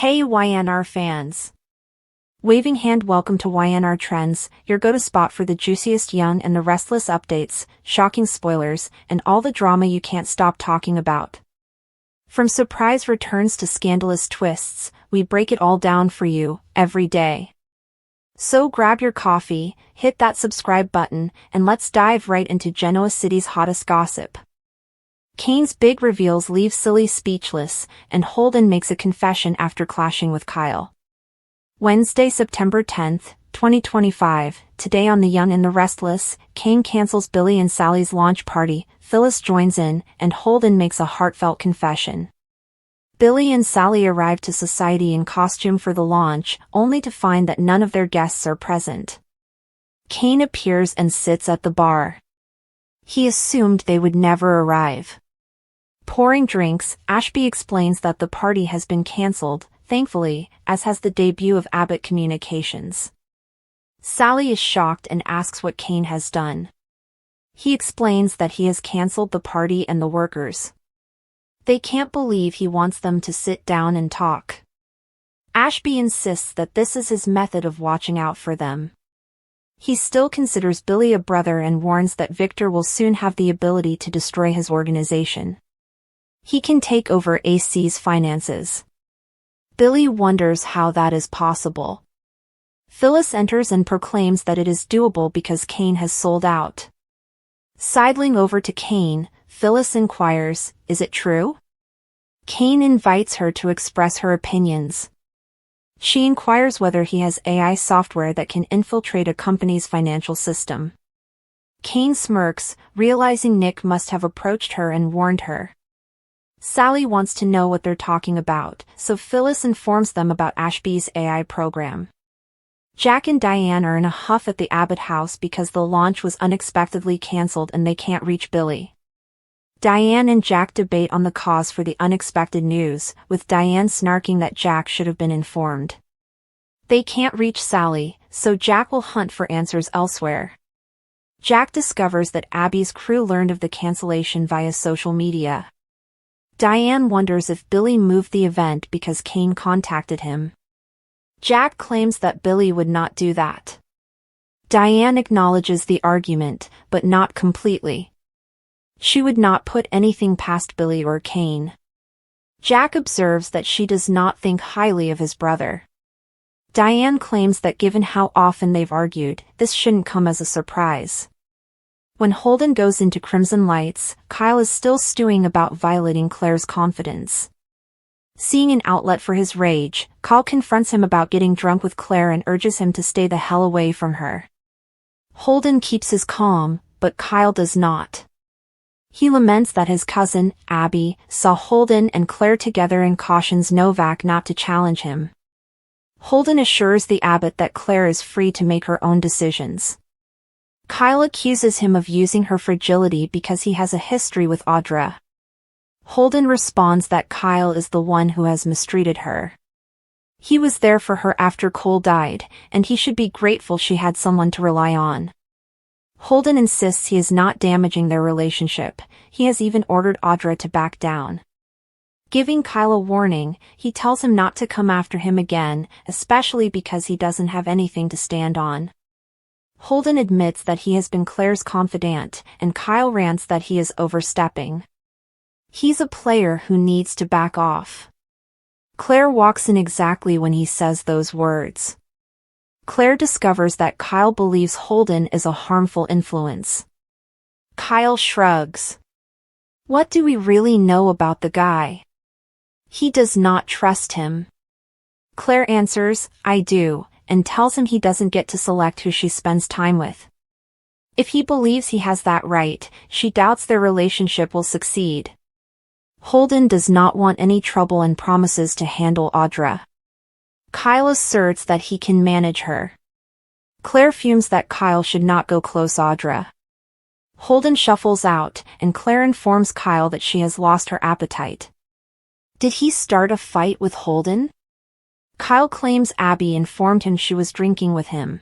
Hey Y&R fans! Waving hand, welcome to Y&R Trends, your go-to spot for the juiciest Young and the Restless updates, shocking spoilers, and all the drama you can't stop talking about. From surprise returns to scandalous twists, we break it all down for you, every day. So grab your coffee, hit that subscribe button, and let's dive right into Genoa City's hottest gossip. Kane's big reveals leave Silly speechless, and Holden makes a confession after clashing with Kyle. Wednesday, September 10th, 2025, today on The Young and the Restless, Kane cancels Billy and Sally's launch party, Phyllis joins in, and Holden makes a heartfelt confession. Billy and Sally arrive to society in costume for the launch, only to find that none of their guests are present. Kane appears and sits at the bar. He assumed they would never arrive. Pouring drinks, Ashby explains that the party has been cancelled, thankfully, as has the debut of Abbott Communications. Sally is shocked and asks what Kane has done. He explains that he has cancelled the party and the workers. They can't believe he wants them to sit down and talk. Ashby insists that this is his method of watching out for them. He still considers Billy a brother and warns that Victor will soon have the ability to destroy his organization. He can take over AC's finances. Billy wonders how that is possible. Phyllis enters and proclaims that it is doable because Kane has sold out. Sidling over to Kane, Phyllis inquires, "Is it true?" Kane invites her to express her opinions. She inquires whether he has AI software that can infiltrate a company's financial system. Kane smirks, realizing Nick must have approached her and warned her. Sally wants to know what they're talking about, so Phyllis informs them about Ashby's AI program. Jack and Diane are in a huff at the Abbott house because the launch was unexpectedly cancelled and they can't reach Billy. Diane and Jack debate on the cause for the unexpected news, with Diane snarking that Jack should have been informed. They can't reach Sally, so Jack will hunt for answers elsewhere. Jack discovers that Abby's crew learned of the cancellation via social media. Diane wonders if Billy moved the event because Kane contacted him. Jack claims that Billy would not do that. Diane acknowledges the argument, but not completely. She would not put anything past Billy or Kane. Jack observes that she does not think highly of his brother. Diane claims that given how often they've argued, this shouldn't come as a surprise. When Holden goes into Crimson Lights, Kyle is still stewing about violating Claire's confidence. Seeing an outlet for his rage, Kyle confronts him about getting drunk with Claire and urges him to stay the hell away from her. Holden keeps his calm, but Kyle does not. He laments that his cousin, Abby, saw Holden and Claire together and cautions Novak not to challenge him. Holden assures the Abbott that Claire is free to make her own decisions. Kyle accuses him of using her fragility because he has a history with Audra. Holden responds that Kyle is the one who has mistreated her. He was there for her after Cole died, and he should be grateful she had someone to rely on. Holden insists he is not damaging their relationship. He has even ordered Audra to back down. Giving Kyle a warning, he tells him not to come after him again, especially because he doesn't have anything to stand on. Holden admits that he has been Claire's confidant, and Kyle rants that he is overstepping. He's a player who needs to back off. Claire walks in exactly when he says those words. Claire discovers that Kyle believes Holden is a harmful influence. Kyle shrugs. What do we really know about the guy? He does not trust him. Claire answers, "I do," and tells him he doesn't get to select who she spends time with. If he believes he has that right, she doubts their relationship will succeed. Holden does not want any trouble and promises to handle Audra. Kyle asserts that he can manage her. Claire fumes that Kyle should not go close Audra. Holden shuffles out, and Claire informs Kyle that she has lost her appetite. Did he start a fight with Holden? Kyle claims Abby informed him she was drinking with him.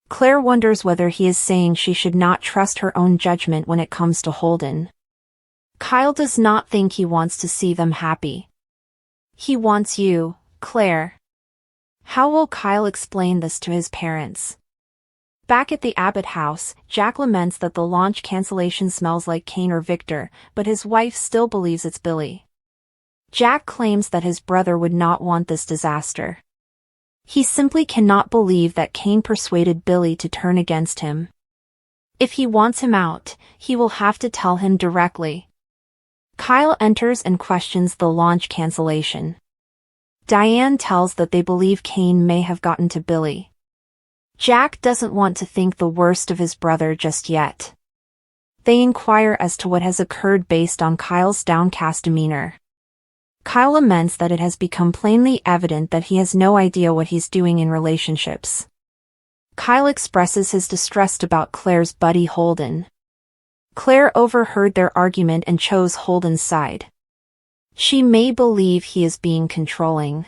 Claire wonders whether he is saying she should not trust her own judgment when it comes to Holden. Kyle does not think he wants to see them happy. He wants you, Claire. How will Kyle explain this to his parents? Back at the Abbott house, Jack laments that the launch cancellation smells like Kane or Victor, but his wife still believes it's Billy. Jack claims that his brother would not want this disaster. He simply cannot believe that Kane persuaded Billy to turn against him. If he wants him out, he will have to tell him directly. Kyle enters and questions the launch cancellation. Diane tells that they believe Kane may have gotten to Billy. Jack doesn't want to think the worst of his brother just yet. They inquire as to what has occurred based on Kyle's downcast demeanor. Kyle laments that it has become plainly evident that he has no idea what he's doing in relationships. Kyle expresses his distrust about Claire's buddy Holden. Claire overheard their argument and chose Holden's side. She may believe he is being controlling.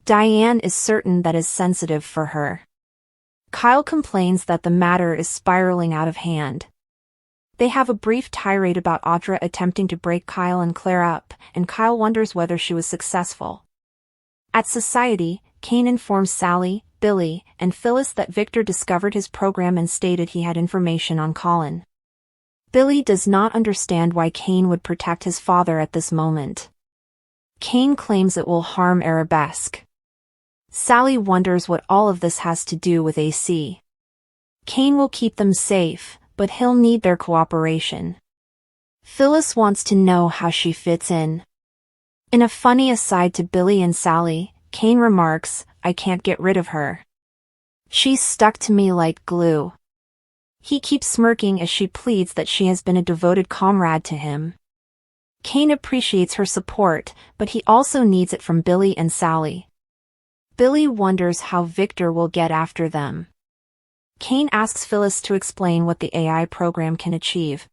Diane is certain that is sensitive for her. Kyle complains that the matter is spiraling out of hand. They have a brief tirade about Audra attempting to break Kyle and Claire up, and Kyle wonders whether she was successful. At society, Kane informs Sally, Billy, and Phyllis that Victor discovered his program and stated he had information on Colin. Billy does not understand why Kane would protect his father at this moment. Kane claims it will harm Arabesque. Sally wonders what all of this has to do with AC. Kane will keep them safe, but he'll need their cooperation. Phyllis wants to know how she fits in. In a funny aside to Billy and Sally, Kane remarks, "I can't get rid of her. She's stuck to me like glue." He keeps smirking as she pleads that she has been a devoted comrade to him. Kane appreciates her support, but he also needs it from Billy and Sally. Billy wonders how Victor will get after them. Kane asks Phyllis to explain what the AI program can achieve.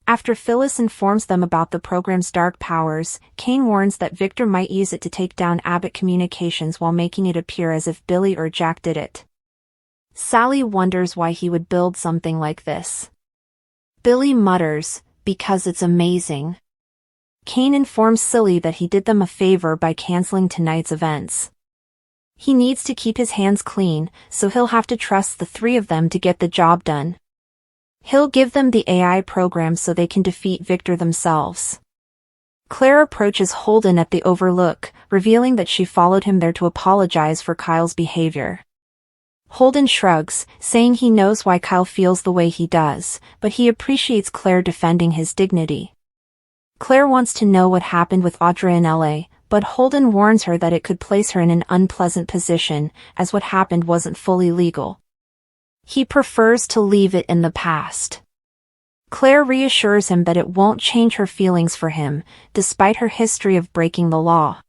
After Phyllis informs them about the program's dark powers, Kane warns that Victor might use it to take down Abbott Communications while making it appear as if Billy or Jack did it. Sally wonders why he would build something like this. Billy mutters, "Because it's amazing." Kane informs Silly that he did them a favor by canceling tonight's events. He needs to keep his hands clean, so he'll have to trust the three of them to get the job done. He'll give them the AI program so they can defeat Victor themselves. Claire approaches Holden at the Overlook, revealing that she followed him there to apologize for Kyle's behavior. Holden shrugs, saying he knows why Kyle feels the way he does, but he appreciates Claire defending his dignity. Claire wants to know what happened with Audra in LA, but Holden warns her that it could place her in an unpleasant position, as what happened wasn't fully legal. He prefers to leave it in the past. Claire reassures him that it won't change her feelings for him, despite her history of breaking the law.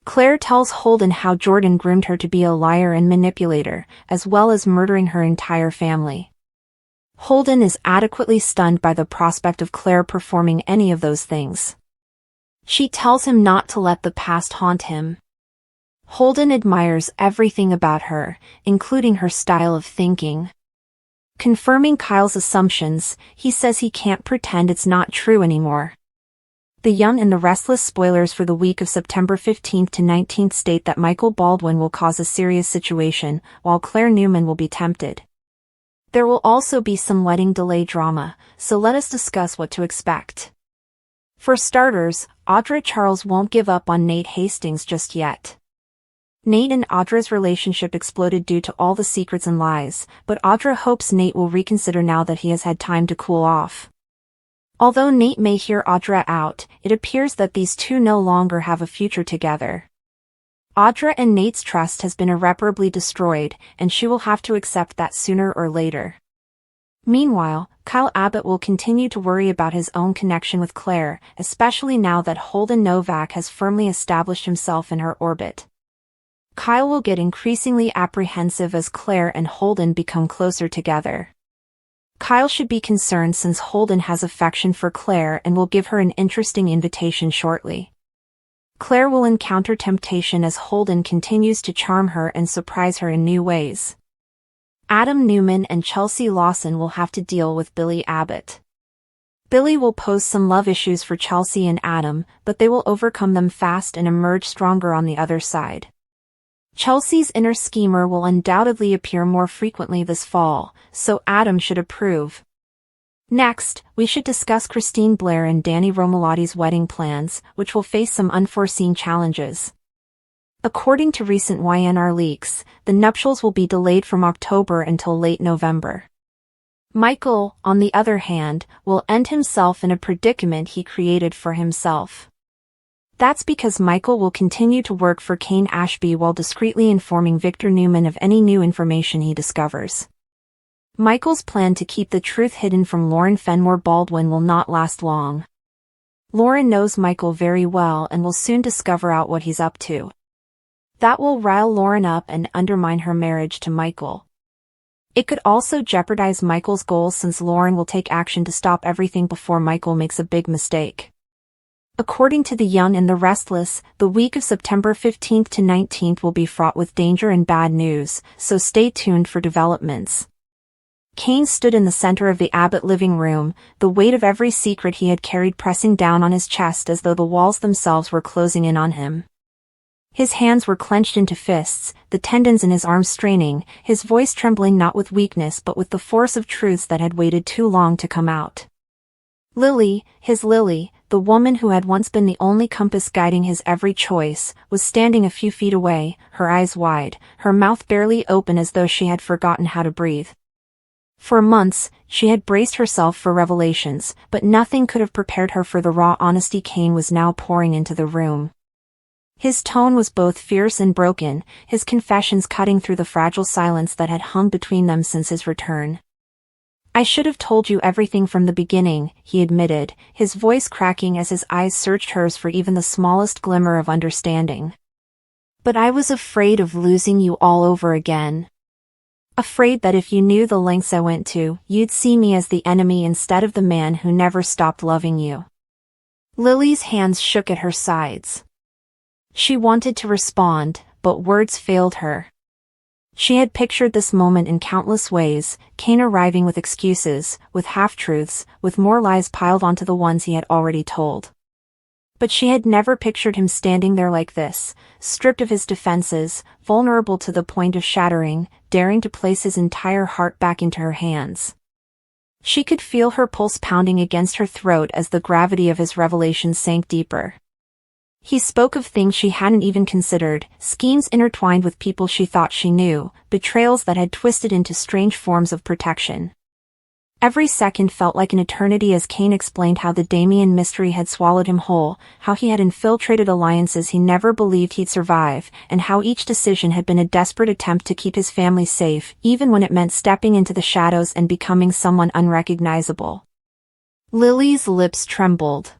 Claire tells Holden how Jordan groomed her to be a liar and manipulator, as well as murdering her entire family. Holden is adequately stunned by the prospect of Claire performing any of those things. She tells him not to let the past haunt him. Holden admires everything about her, including her style of thinking. Confirming Kyle's assumptions, he says he can't pretend it's not true anymore. The Young and the Restless spoilers for the week of September 15th to 19th state that Michael Baldwin will cause a serious situation, while Claire Newman will be tempted. There will also be some wedding delay drama, so let us discuss what to expect. For starters, Audra Charles won't give up on Nate Hastings just yet. Nate and Audra's relationship exploded due to all the secrets and lies, but Audra hopes Nate will reconsider now that he has had time to cool off. Although Nate may hear Audra out, it appears that these two no longer have a future together. Audra and Nate's trust has been irreparably destroyed, and she will have to accept that sooner or later. Meanwhile, Kyle Abbott will continue to worry about his own connection with Claire, especially now that Holden Novak has firmly established himself in her orbit. Kyle will get increasingly apprehensive as Claire and Holden become closer together. Kyle should be concerned since Holden has affection for Claire and will give her an interesting invitation shortly. Claire will encounter temptation as Holden continues to charm her and surprise her in new ways. Adam Newman and Chelsea Lawson will have to deal with Billy Abbott. Billy will pose some love issues for Chelsea and Adam, but they will overcome them fast and emerge stronger on the other side. Chelsea's inner schemer will undoubtedly appear more frequently this fall, so Adam should approve. Next, we should discuss Christine Blair and Danny Romolotti's wedding plans, which will face some unforeseen challenges. According to recent Y&R leaks, the nuptials will be delayed from October until late November. Michael, on the other hand, will end himself in a predicament he created for himself. That's because Michael will continue to work for Kane Ashby while discreetly informing Victor Newman of any new information he discovers. Michael's plan to keep the truth hidden from Lauren Fenmore Baldwin will not last long. Lauren knows Michael very well and will soon discover out what he's up to. That will rile Lauren up and undermine her marriage to Michael. It could also jeopardize Michael's goals since Lauren will take action to stop everything before Michael makes a big mistake. According to The Young and the Restless, the week of September 15th to 19th will be fraught with danger and bad news, so stay tuned for developments. Kane stood in the center of the Abbott living room, the weight of every secret he had carried pressing down on his chest as though the walls themselves were closing in on him. His hands were clenched into fists, the tendons in his arms straining, his voice trembling not with weakness but with the force of truths that had waited too long to come out. Lily, his Lily, the woman who had once been the only compass guiding his every choice, was standing a few feet away, her eyes wide, her mouth barely open as though she had forgotten how to breathe. For months, she had braced herself for revelations, but nothing could have prepared her for the raw honesty Kane was now pouring into the room. His tone was both fierce and broken, his confessions cutting through the fragile silence that had hung between them since his return. "I should have told you everything from the beginning," he admitted, his voice cracking as his eyes searched hers for even the smallest glimmer of understanding. "But I was afraid of losing you all over again. Afraid that if you knew the lengths I went to, you'd see me as the enemy instead of the man who never stopped loving you." Lily's hands shook at her sides. She wanted to respond, but words failed her. She had pictured this moment in countless ways, Kane arriving with excuses, with half-truths, with more lies piled onto the ones he had already told. But she had never pictured him standing there like this, stripped of his defenses, vulnerable to the point of shattering, daring to place his entire heart back into her hands. She could feel her pulse pounding against her throat as the gravity of his revelation sank deeper. He spoke of things she hadn't even considered, schemes intertwined with people she thought she knew, betrayals that had twisted into strange forms of protection. Every second felt like an eternity as Kane explained how the Damien mystery had swallowed him whole, how he had infiltrated alliances he never believed he'd survive, and how each decision had been a desperate attempt to keep his family safe, even when it meant stepping into the shadows and becoming someone unrecognizable. Lily's lips trembled.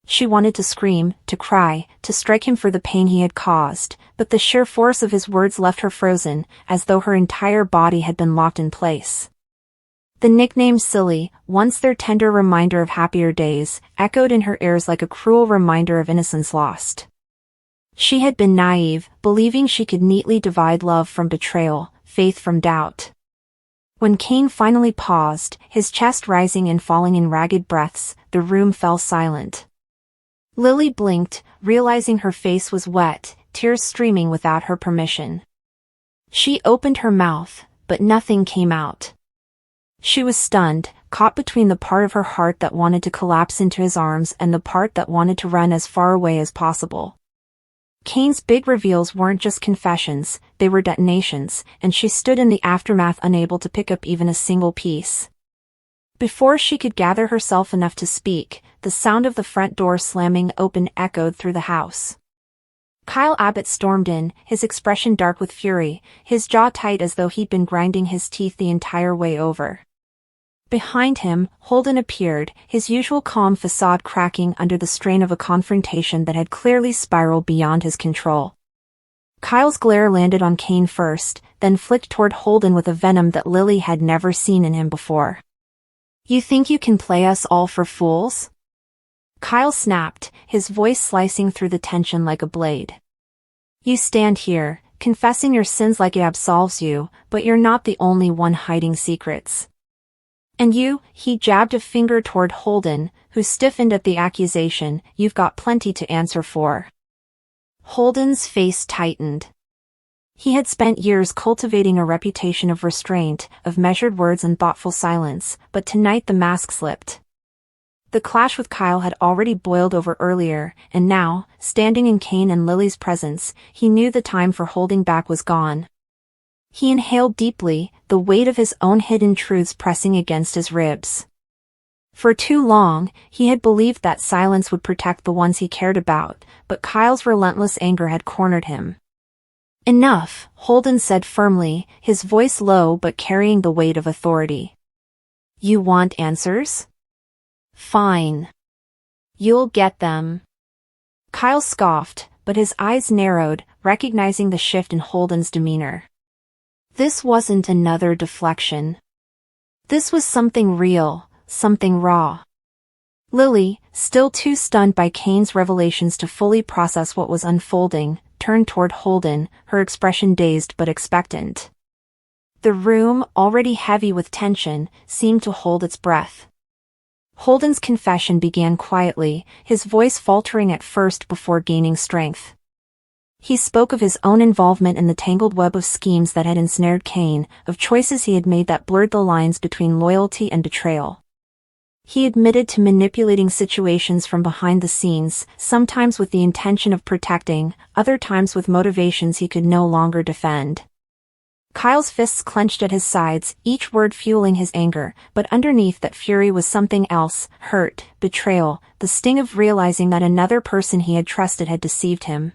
She wanted to scream, to cry, to strike him for the pain he had caused, but the sheer force of his words left her frozen, as though her entire body had been locked in place. The nickname Silly, once their tender reminder of happier days, echoed in her ears like a cruel reminder of innocence lost. She had been naive, believing she could neatly divide love from betrayal, faith from doubt. When Kane finally paused, his chest rising and falling in ragged breaths, the room fell silent. Lily blinked, realizing her face was wet, tears streaming without her permission. She opened her mouth, but nothing came out. She was stunned, caught between the part of her heart that wanted to collapse into his arms and the part that wanted to run as far away as possible. Kane's big reveals weren't just confessions, they were detonations, and she stood in the aftermath unable to pick up even a single piece. Before she could gather herself enough to speak, the sound of the front door slamming open echoed through the house. Kyle Abbott stormed in, his expression dark with fury, his jaw tight as though he'd been grinding his teeth the entire way over. Behind him, Holden appeared, his usual calm facade cracking under the strain of a confrontation that had clearly spiraled beyond his control. Kyle's glare landed on Kane first, then flicked toward Holden with a venom that Lily had never seen in him before. "You think you can play us all for fools?" Kyle snapped, his voice slicing through the tension like a blade. "You stand here, confessing your sins like it absolves you, but you're not the only one hiding secrets. And you, he jabbed a finger toward Holden, who stiffened at the accusation, you've got plenty to answer for. Holden's face tightened. He had spent years cultivating a reputation of restraint, of measured words and thoughtful silence, but tonight the mask slipped. The clash with Kyle had already boiled over earlier, and now, standing in Kane and Lily's presence, he knew the time for holding back was gone. He inhaled deeply, the weight of his own hidden truths pressing against his ribs. For too long, he had believed that silence would protect the ones he cared about, but Kyle's relentless anger had cornered him. Enough, Holden said firmly, his voice low but carrying the weight of authority. You want answers? Fine. You'll get them. Kyle scoffed, but his eyes narrowed, recognizing the shift in Holden's demeanor. This wasn't another deflection. This was something real, something raw. Lily, still too stunned by Kane's revelations to fully process what was unfolding, turned toward Holden, her expression dazed but expectant. The room, already heavy with tension, seemed to hold its breath. Holden's confession began quietly, his voice faltering at first before gaining strength. He spoke of his own involvement in the tangled web of schemes that had ensnared Kane, of choices he had made that blurred the lines between loyalty and betrayal. He admitted to manipulating situations from behind the scenes, sometimes with the intention of protecting, other times with motivations he could no longer defend. Kyle's fists clenched at his sides, each word fueling his anger, but underneath that fury was something else, hurt, betrayal, the sting of realizing that another person he had trusted had deceived him.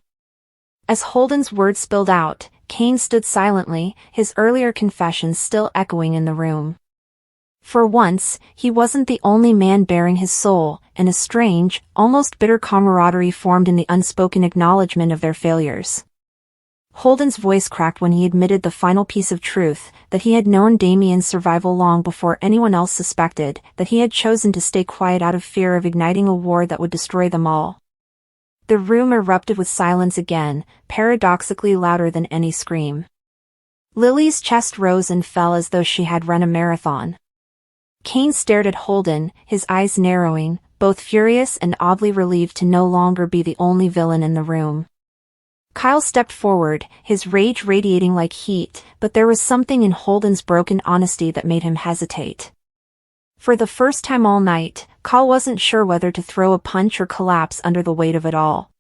As Holden's words spilled out, Kane stood silently, his earlier confessions still echoing in the room. For once, he wasn't the only man bearing his soul, and a strange, almost bitter camaraderie formed in the unspoken acknowledgement of their failures. Holden's voice cracked when he admitted the final piece of truth, that he had known Damien's survival long before anyone else suspected, that he had chosen to stay quiet out of fear of igniting a war that would destroy them all. The room erupted with silence again, paradoxically louder than any scream. Lily's chest rose and fell as though she had run a marathon. Kane stared at Holden, his eyes narrowing, both furious and oddly relieved to no longer be the only villain in the room. Kyle stepped forward, his rage radiating like heat, but there was something in Holden's broken honesty that made him hesitate. For the first time all night, Kyle wasn't sure whether to throw a punch or collapse under the weight of it all.